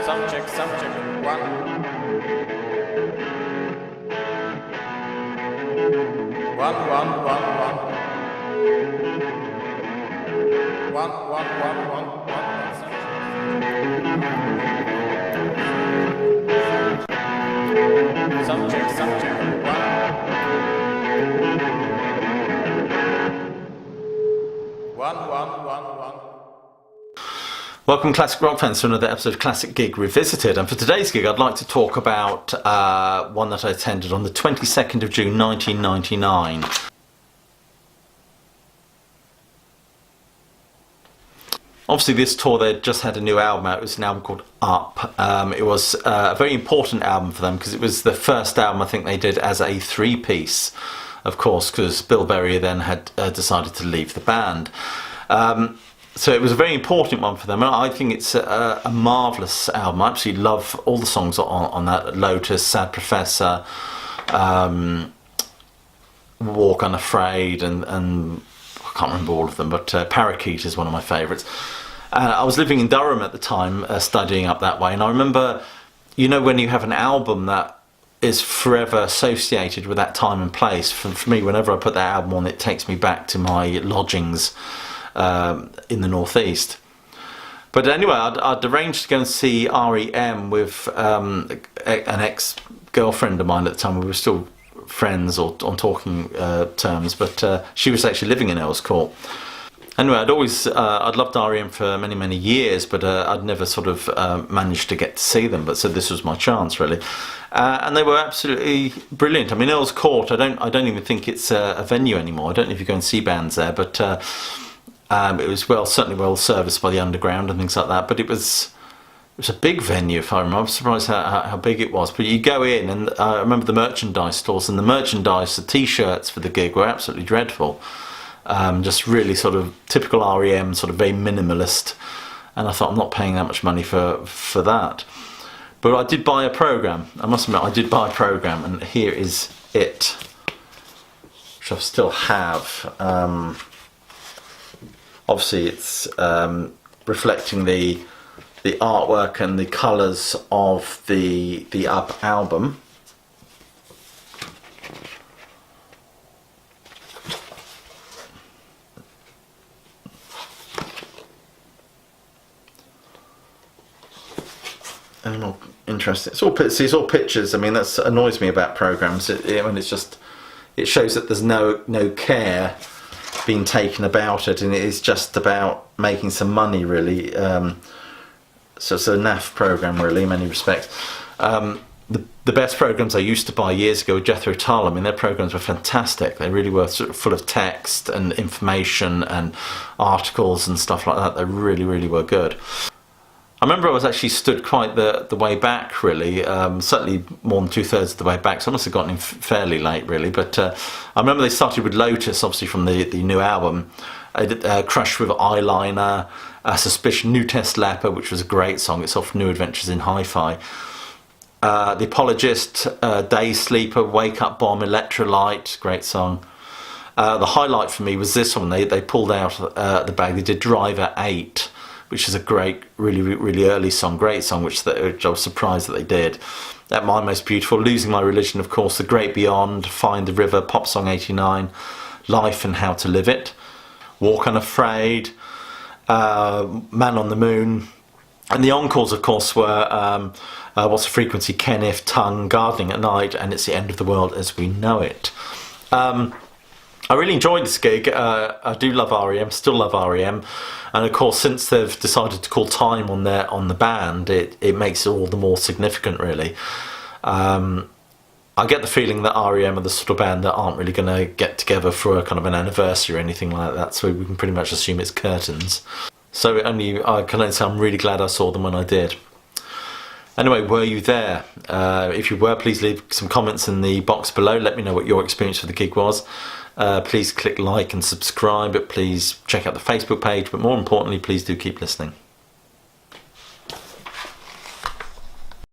Sound check. One. One. Sound check. One. Welcome, classic rock fans, to another episode of Classic Gig Revisited. And for today's gig, I'd like to talk about one that I attended on the 22nd of June 1999. Obviously, this tour, they'd just had a new album out. It was an album called Up. It was a very important album for them because it was the first album I think they did as a three-piece, of course, because Bill Berry then had decided to leave the band. So it was a very important one for them, and I think it's a marvellous album. I absolutely love all the songs on that. Lotus, Sad Professor, Walk Unafraid, and I can't remember all of them, but Parakeet is one of my favourites. I was living in Durham at the time, studying up that way, and I remember, you know, when you have an album that is forever associated with that time and place, for me, whenever I put that album on, it takes me back to my lodgings in the northeast. But anyway, I'd arranged to go and see REM with an ex-girlfriend of mine at the time. We were still friends or on talking terms, but she was actually living in Earl's Court. Anyway, I'd loved REM for many years, but I'd never sort of managed to get to see them. But so this was my chance, really, and they were absolutely brilliant. I mean, Earl's Court, I don't even think it's a venue anymore. I don't know if you go and see bands there, but it was certainly well serviced by the underground and things like that. But it was a big venue, if I remember. I was surprised how big it was. But you go in, and I remember the merchandise stores, and the T-shirts for the gig were absolutely dreadful. Just really sort of typical REM, sort of very minimalist. And I thought, I'm not paying that much money for that. But I did buy a programme. I must admit, I did buy a programme, and here is it, which I still have. Obviously, it's reflecting the artwork and the colours of the Up album. And more interesting. It's all pictures. I mean, that annoys me about programs. It shows that there's no care being taken about it, and it is just about making some money, really. So it's a naff program, really, in many respects. The best programs I used to buy years ago were Jethro Tull. I mean, their programs were fantastic. They really were sort of full of text and information and articles and stuff like that. They really were good. I remember I was actually stood quite the way back, really, certainly more than 2/3 of the way back, so I must have gotten in fairly late, really. But I remember they started with Lotus, obviously from the new album. I did Crush with Eyeliner, Suspicion, New Test Leper, which was a great song. It's off New Adventures in Hi-Fi. The Apologist, Day Sleeper, Wake Up Bomb, Electrolyte, great song. The highlight for me was this one. They pulled out the bag. They did Driver 8, which is a great, really early song, great song, which I was surprised that they did. At My Most Beautiful, Losing My Religion, of course, The Great Beyond, Find the River, Pop Song 89, Life and How to Live It, Walk Unafraid, Man on the Moon, and the encores, of course, were What's the Frequency, Kenneth, Tongue, Gardening at Night, and It's the End of the World as We Know It. I really enjoyed this gig. I do love REM, still love REM, and of course, since they've decided to call time on the band, it makes it all the more significant, really. I get the feeling that REM are the sort of band that aren't really going to get together for a kind of an anniversary or anything like that, so we can pretty much assume it's curtains. So I can only say I'm really glad I saw them when I did. Anyway, were you there? If you were, please leave some comments in the box below. Let me know what your experience of the gig was. Please click like and subscribe. Please check out the Facebook page. But more importantly, please do keep listening.